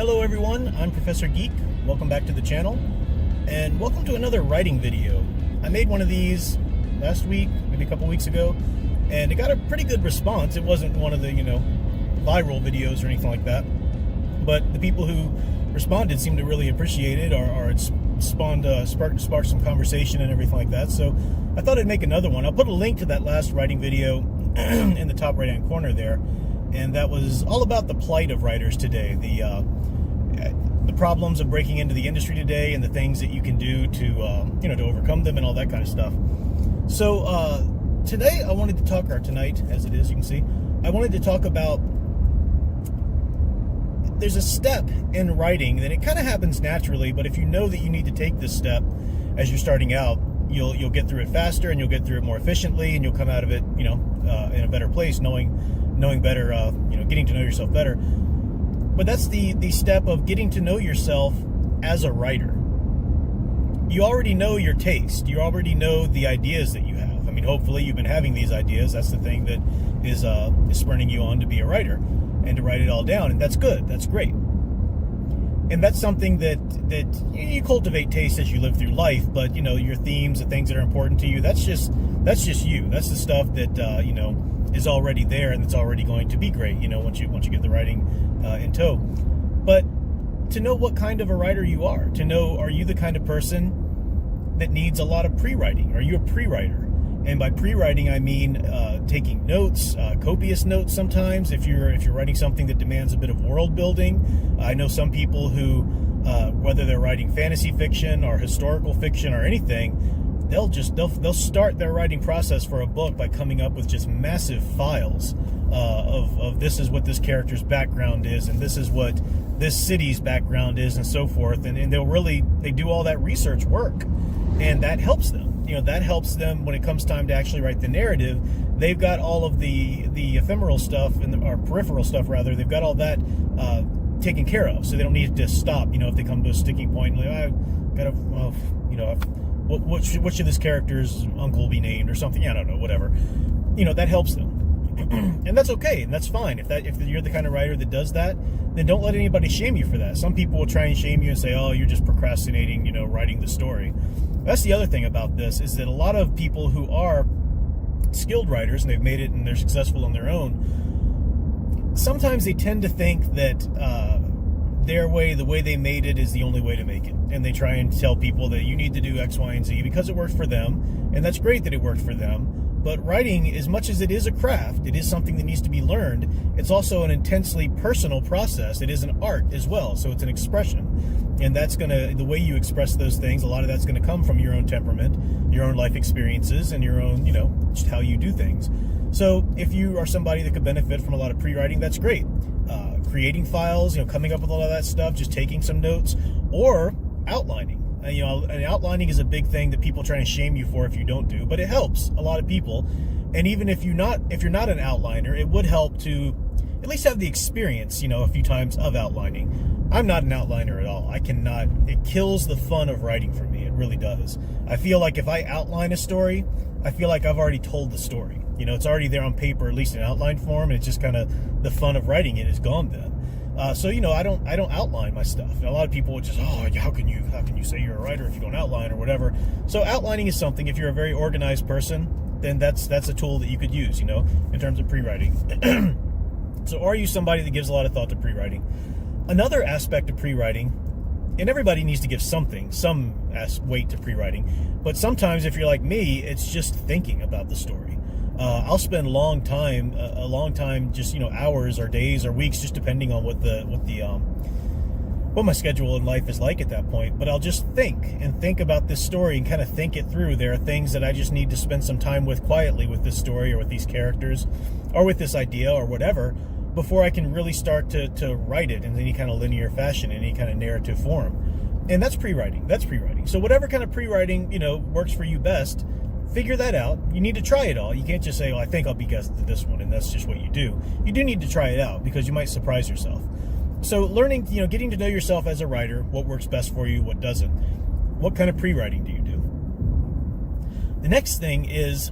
Hello everyone, I'm Professor Geek. Welcome back to the channel, and welcome to another writing video. I made one of these last week, maybe a couple weeks ago, and it got a pretty good response. It wasn't one of the, viral videos or anything like that, but the people who responded seemed to really appreciate it, or it sparked some conversation and everything like that. So I thought I'd make another one. I'll put a link to that last writing video in the top right-hand corner there. And that was all about the plight of writers today, the problems of breaking into the industry today, and the things that you can do to to overcome them and all that kind of stuff. So today I wanted to talk, or tonight as it is, you can see, I wanted to talk about, there's a step in writing that it kind of happens naturally, but if you know that you need to take this step as you're starting out, you'll get through it faster, and you'll get through it more efficiently, and you'll come out of it, in a better place, knowing better, getting to know yourself better. But that's the step of getting to know yourself as a writer. You already know your taste. You already know the ideas that you have. I mean, hopefully you've been having these ideas. That's the thing that is spurring you on to be a writer and to write it all down. And that's good. That's great. And that's something that you cultivate taste as you live through life. But, your themes, the things that are important to you, that's just you. That's the stuff that, is already there, and it's already going to be great, once you get the writing in tow. But to know what kind of a writer you are, to know, are you the kind of person that needs a lot of pre-writing? Are you a pre-writer? And by pre-writing, I mean taking notes, copious notes sometimes, if you're writing something that demands a bit of world building. I know some people who, whether they're writing fantasy fiction or historical fiction or anything, they'll start their writing process for a book by coming up with just massive files of this is what this character's background is, and this is what this city's background is, and so forth. And they do all that research work, and that helps them. That helps them when it comes time to actually write the narrative. They've got all of the ephemeral stuff, or peripheral stuff rather. They've got all that taken care of, so they don't need to stop. If they come to a sticking point, like, I've got to, what should this character's uncle be named or something? I don't know, whatever. That helps them. And that's okay, and that's fine. If you're the kind of writer that does that, then don't let anybody shame you for that. Some people will try and shame you and say, oh, you're just procrastinating, writing the story. That's the other thing about this, is that a lot of people who are skilled writers, and they've made it and they're successful on their own, sometimes they tend to think that their way, the way they made it, is the only way to make it. And they try and tell people that you need to do X, Y, and Z because it worked for them. And that's great that it worked for them. But writing, as much as it is a craft, it is something that needs to be learned. It's also an intensely personal process. It is an art as well. So it's an expression. And the way you express those things, a lot of that's going to come from your own temperament, your own life experiences, and your own, just how you do things. So if you are somebody that could benefit from a lot of pre-writing, that's great. Creating files, coming up with all of that stuff, just taking some notes, or outlining. And outlining is a big thing that people try and shame you for if you don't do, but it helps a lot of people. And even if you're not an outliner, it would help to at least have the experience, a few times of outlining. I'm not an outliner at all. It kills the fun of writing for me. It really does. I feel like if I outline a story, I feel like I've already told the story. It's already there on paper, at least in outline form, and it's just kind of the fun of writing it is gone then. So I don't outline my stuff. A lot of people would just, how can you say you're a writer if you don't outline or whatever. So outlining is something. If you're a very organized person, then that's a tool that you could use, in terms of pre-writing. So are you somebody that gives a lot of thought to pre-writing? Another aspect of pre-writing, and everybody needs to give some weight to pre-writing, but sometimes if you're like me, it's just thinking about the story. I'll spend a long time, just hours or days or weeks, just depending on what my schedule in life is like at that point. But I'll just think about this story and kind of think it through. There are things that I just need to spend some time with quietly with this story, or with these characters, or with this idea, or whatever, before I can really start to write it in any kind of linear fashion, in any kind of narrative form. And that's pre-writing. So whatever kind of pre-writing works for you best, figure that out. You need to try it all. You can't just say, I think I'll be guessed at this one, and that's just what you do. You do need to try it out, because you might surprise yourself. So learning, getting to know yourself as a writer, what works best for you, what doesn't. What kind of pre-writing do you do? The next thing is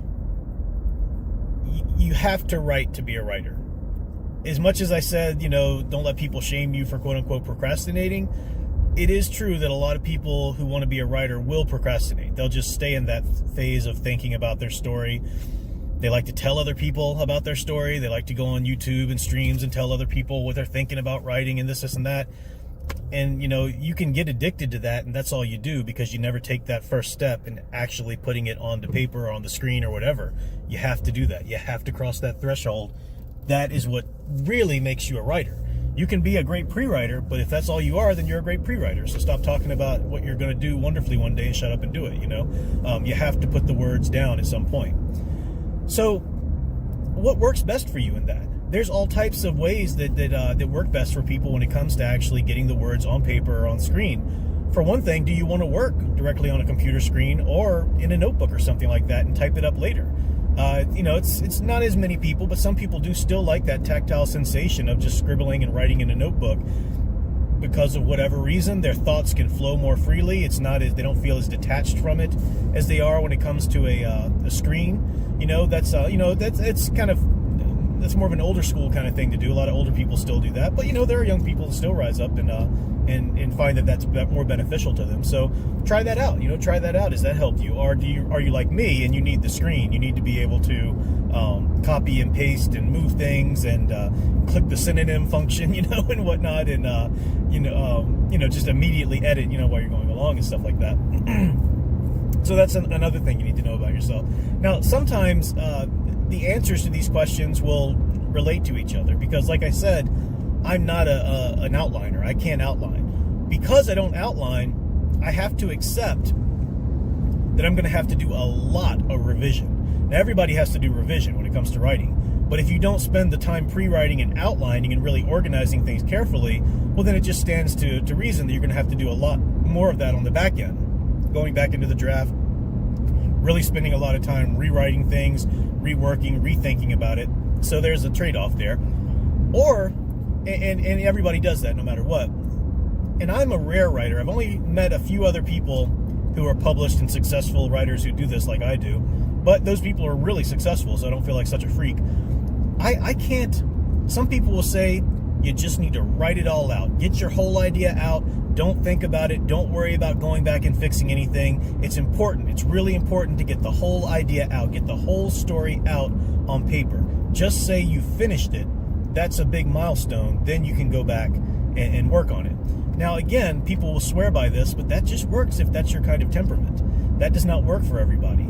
you have to write to be a writer. as much as I said, don't let people shame you for quote unquote procrastinating, it is true that a lot of people who want to be a writer will procrastinate. They'll just stay in that phase of thinking about their story. They like to tell other people about their story. They like to go on YouTube and streams and tell other people what they're thinking about writing and this and that. And, you can get addicted to that, and that's all you do because you never take that first step in actually putting it onto paper or on the screen or whatever. You have to do that. You have to cross that threshold. That is what really makes you a writer. You can be a great pre-writer, but if that's all you are, then you're a great pre-writer. So stop talking about what you're going to do wonderfully one day and shut up and do it, You have to put the words down at some point. So what works best for you in that? There's all types of ways that work best for people when it comes to actually getting the words on paper or on screen. For one thing, do you want to work directly on a computer screen or in a notebook or something like that and type it up later? It's not as many people, but some people do still like that tactile sensation of just scribbling and writing in a notebook. Because of whatever reason, their thoughts can flow more freely. They don't feel as detached from it as they are when it comes to a screen. That's more of an older school kind of thing to do. A lot of older people still do that, but there are young people that still rise up and find that that's more beneficial to them. So try that out. Try that out. Does that help you? Or are you like me and you need the screen? You need to be able to copy and paste and move things and click the synonym function, and whatnot, and just immediately edit, while you're going along and stuff like that. So that's another thing you need to know about yourself. Now, sometimes the answers to these questions will relate to each other because, like I said, I'm not an outliner. I can't outline. Because I don't outline, I have to accept that I'm going to have to do a lot of revision. Now, everybody has to do revision when it comes to writing. But if you don't spend the time pre-writing and outlining and really organizing things carefully, well, then it just stands to reason that you're going to have to do a lot more of that on the back end. Going back into the draft, really spending a lot of time rewriting things, reworking, rethinking about it. So there's a trade-off there. And everybody does that no matter what. And I'm a rare writer. I've only met a few other people who are published and successful writers who do this like I do. But those people are really successful, so I don't feel like such a freak. I can't. Some people will say you just need to write it all out. Get your whole idea out. Don't think about it. Don't worry about going back and fixing anything. It's important. It's really important to get the whole idea out. Get the whole story out on paper. Just say you finished it. That's a big milestone. Then you can go back and work on it. Now, again, people will swear by this, but that just works if that's your kind of temperament. That does not work for everybody.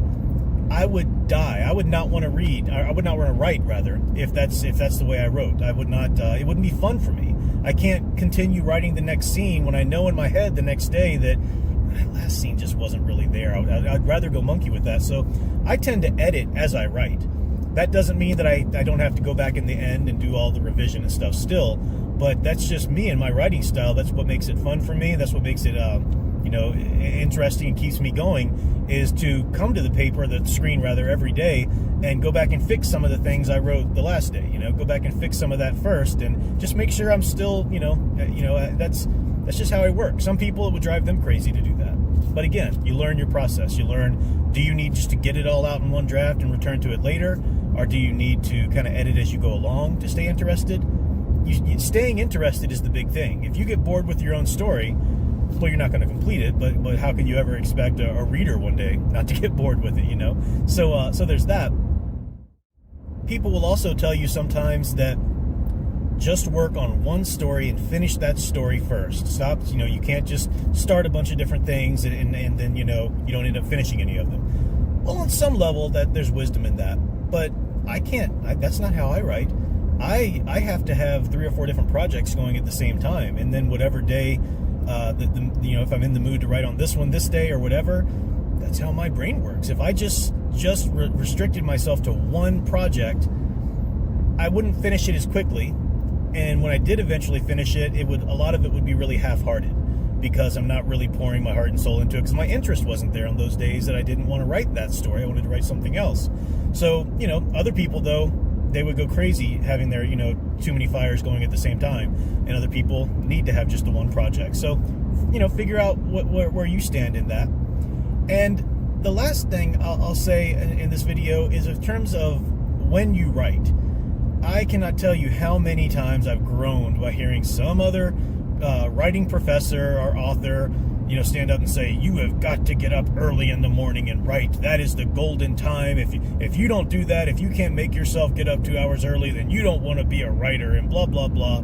I would die. I would not want to read. I would not want to write, rather, if that's the way I wrote. I would not. It wouldn't be fun for me. I can't continue writing the next scene when I know in my head the next day that last scene just wasn't really there. I'd rather go monkey with that. So I tend to edit as I write. That doesn't mean that I don't have to go back in the end and do all the revision and stuff still. But that's just me and my writing style. That's what makes it fun for me. That's what makes it interesting and keeps me going, is to come to the paper, the screen rather, every day and go back and fix some of the things I wrote the last day. Go back and fix some of that first and just make sure I'm still, that's just how I work. Some people, it would drive them crazy to do that. But again, you learn your process. You learn, do you need just to get it all out in one draft and return to it later? Or do you need to kind of edit as you go along to stay interested? Staying interested is the big thing. If you get bored with your own story, well, you're not going to complete it, but how can you ever expect a reader one day not to get bored with it, So there's that. People will also tell you sometimes that just work on one story and finish that story first. Stop, you can't just start a bunch of different things and then, you don't end up finishing any of them. Well, on some level, that there's wisdom in that, but I can't. That's not how I write. I have to have 3 or 4 different projects going at the same time, and then whatever day, if I'm in the mood to write on this one this day or whatever, that's how my brain works. If I just restricted myself to one project, I wouldn't finish it as quickly, and when I did eventually finish it, a lot of it would be really half-hearted because I'm not really pouring my heart and soul into it because my interest wasn't there on those days that I didn't want to write that story. I wanted to write something else. So, other people, though, they would go crazy having their, too many fires going at the same time. And other people need to have just the one project. So, figure out where you stand in that. And the last thing I'll say in this video is in terms of when you write. I cannot tell you how many times I've groaned by hearing some other writing professor or author, stand up and say, you have got to get up early in the morning and write. That is the golden time. If you don't do that, if you can't make yourself get up 2 hours early, then you don't want to be a writer, and blah, blah, blah.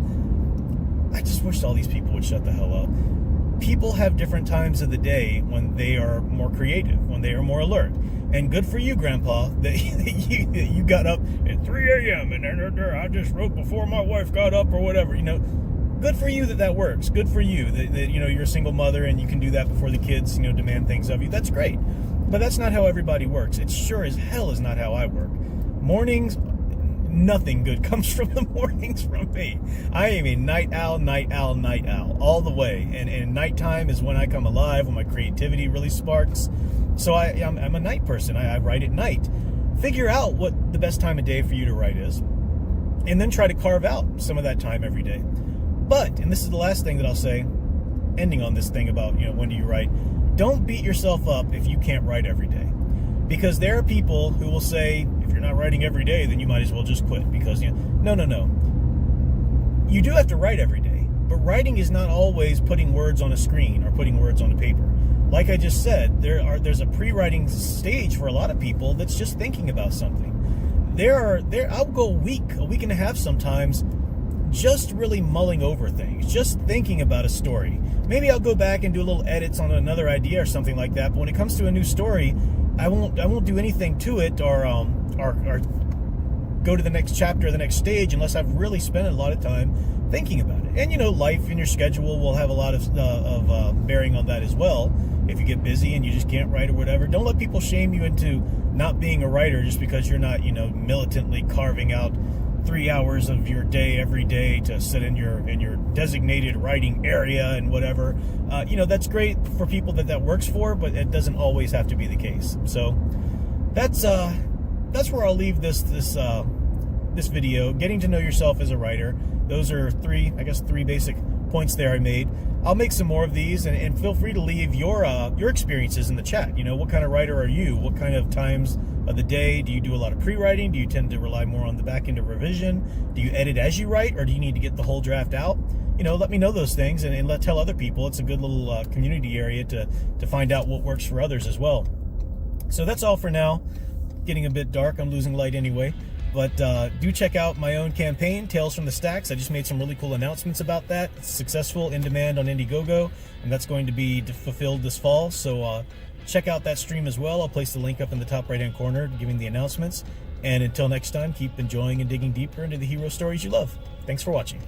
I just wish all these people would shut the hell up. People have different times of the day when they are more creative, when they are more alert. And good for you, Grandpa, that you got up at 3 a.m. and I just wrote before my wife got up or whatever. Good for you that works. Good for you that you're a single mother and you can do that before the kids demand things of you. That's great. But that's not how everybody works. It sure as hell is not how I work. Mornings, nothing good comes from the mornings from me. I am a night owl all the way. And nighttime is when I come alive, when my creativity really sparks. So I'm a night person. I write at night. Figure out what the best time of day for you to write is, and then try to carve out some of that time every day. But, and this is the last thing that I'll say, ending on this thing about, when do you write, don't beat yourself up if you can't write every day. Because there are people who will say, if you're not writing every day, then you might as well just quit. Because, no. You do have to write every day. But writing is not always putting words on a screen or putting words on a paper. Like I just said, there's a pre-writing stage for a lot of people that's just thinking about something. I'll go a week and a half sometimes, just really mulling over things, just thinking about a story. Maybe I'll go back and do a little edits on another idea or something like that. But when it comes to a new story, I won't do anything to it or go to the next chapter or the next stage unless I've really spent a lot of time thinking about it. And life and your schedule will have a lot of bearing on that as well. If you get busy and you just can't write or whatever, don't let people shame you into not being a writer just because you're not militantly carving out 3 hours of your day every day to sit in your designated writing area and whatever. That's great for people that works for, but it doesn't always have to be the case. So that's where I'll leave this video. Getting to know yourself as a writer. Those are three basic points there I made. I'll make some more of these, and feel free to leave your experiences in the chat. What kind of writer are you? What kind of times of the day do you do a lot of pre-writing? Do you tend to rely more on the back end of revision? Do you edit as you write, or do you need to get the whole draft out? Let me know those things, and tell other people. It's a good little community area to find out what works for others as well. So that's all for now. Getting a bit dark. I'm losing light anyway. But do check out my own campaign, Tales from the Stacks. I just made some really cool announcements about that. It's successful, in demand on Indiegogo, and that's going to be fulfilled this fall. So check out that stream as well. I'll place the link up in the top right-hand corner giving the announcements. And until next time, keep enjoying and digging deeper into the hero stories you love. Thanks for watching.